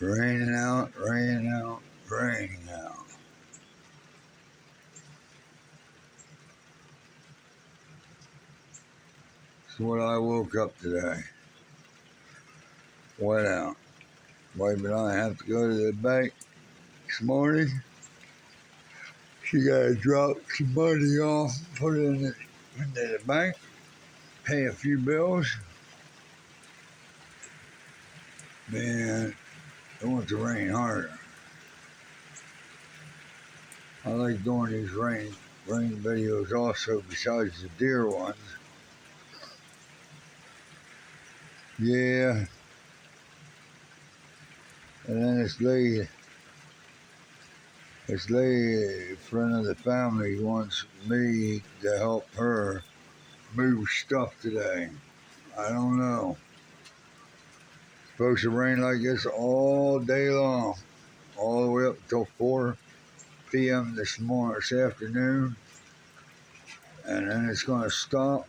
Raining out, raining out, raining out. That's what I woke up today. Wet out. Wife and I have to go to the bank this morning. She got to drop some money off, put it into the bank, pay a few bills. Man, it wants to rain harder. I like doing these rain videos also besides the deer ones. Yeah. And then this lady, friend of the family, wants me to help her move stuff today. I don't know. It's supposed to rain like this all day long, all the way up until 4 p.m. this afternoon, and then it's going to stop.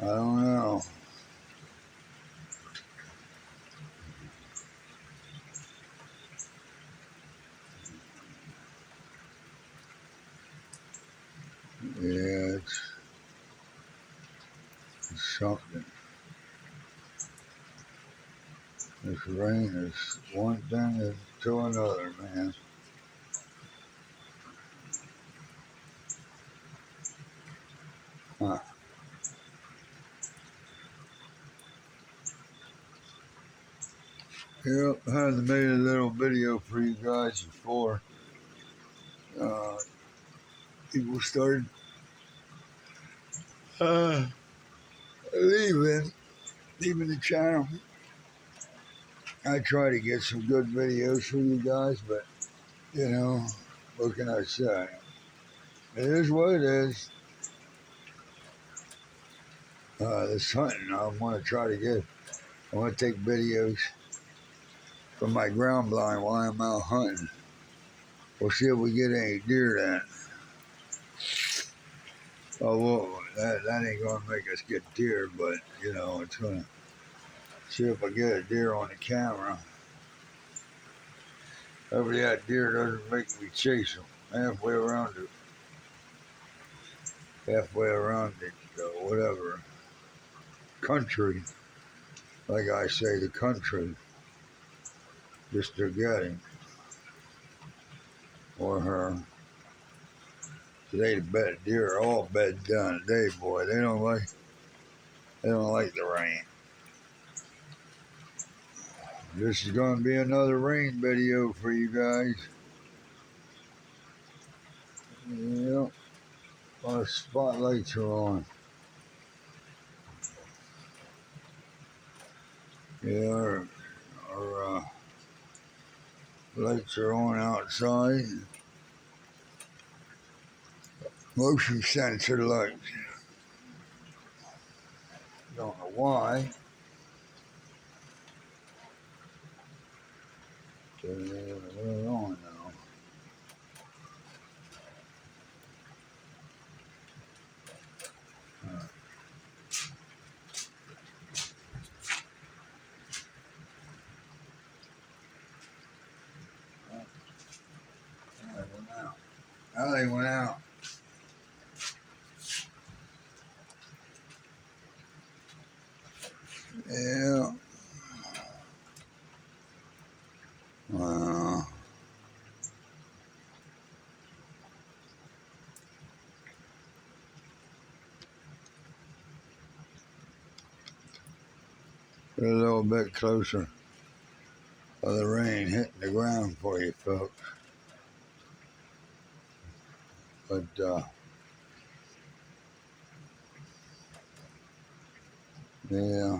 I don't know. Yeah, it's something. This rain is one thing to another, man. Huh. Yep, I had made a little video for you guys before people started uh, leaving the channel. I try to get some good videos for you guys, but you know, what can I say? It is what it is. This hunting, I want to try to get. I want to take videos from my ground blind while I'm out hunting. We'll see if we get any deer then. Oh, well, that ain't gonna make us get deer, but you know, it's gonna see if I get a deer on the camera. Hopefully that deer doesn't make me chase him halfway around whatever country, like I say, the country, just to get him or her. Today the deer are all bed down today, boy. They don't like the rain. This is gonna be another rain video for you guys. Yep, our spotlights are on. Yeah, our lights are on outside. Motion sensor lights. Don't know why. They're on now. Now they went out. Yeah. Well, get a little bit closer of the rain hitting the ground for you folks. But yeah,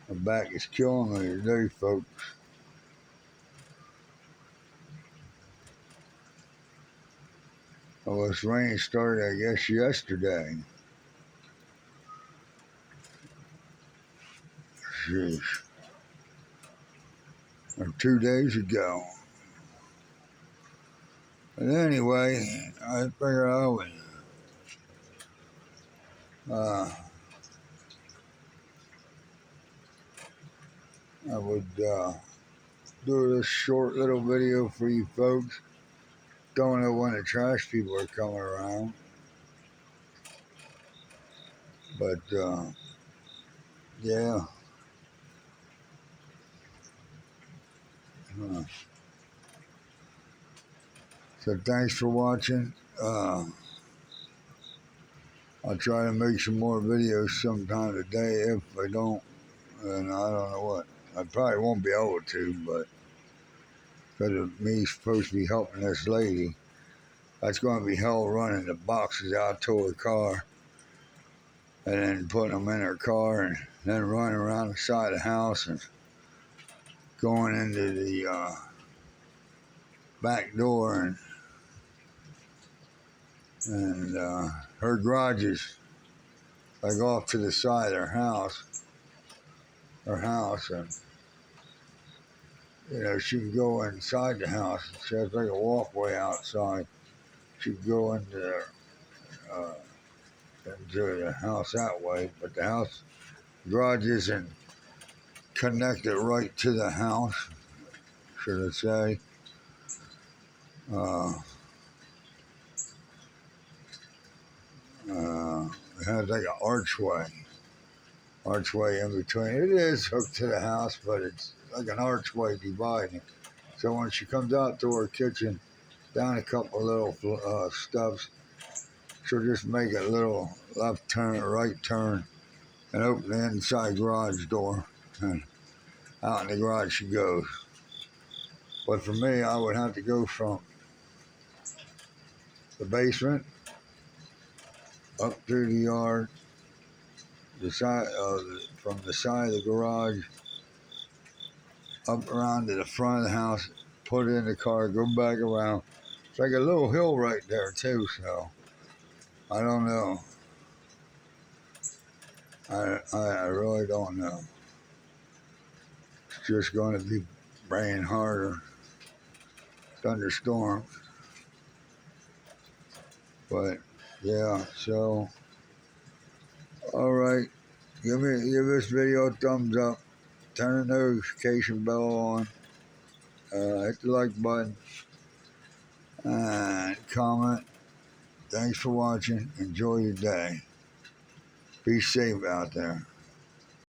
my back is killing me today, folks. Well, this rain started, I guess, yesterday. Sheesh. Or 2 days ago. But anyway, I figured I would I would do this short little video for you folks. Don't know when the trash people are coming around, but yeah. So thanks for watching. I'll try to make some more videos sometime today. If I don't, then I don't know what. I probably won't be able to, but because of me supposed to be helping this lady, that's going to be hell running the boxes out to her car and then putting them in her car and then running around the side of the house and going into the back door and her garage is like off to the side of her house, and she can go inside the house. She has like a walkway outside. She can go into the house that way, but the house garage isn't connected right to the house, should I say. It has like an archway in between. It is hooked to the house, but it's like an archway dividing. So when she comes out to her kitchen, down a couple little steps, she'll just make a little left turn, a right turn, and open the inside garage door, and out in the garage she goes. But for me, I would have to go from the basement up through the yard, from the side of the garage up around to the front of the house, put it in the car, go back around. It's like a little hill right there too, so I don't know. I really don't know. It's just going to be raining harder, thunderstorm. But yeah, so all right, give this video a thumbs up, turn the notification bell on, hit the like button, and comment. Thanks for watching. Enjoy your day. Be safe out there.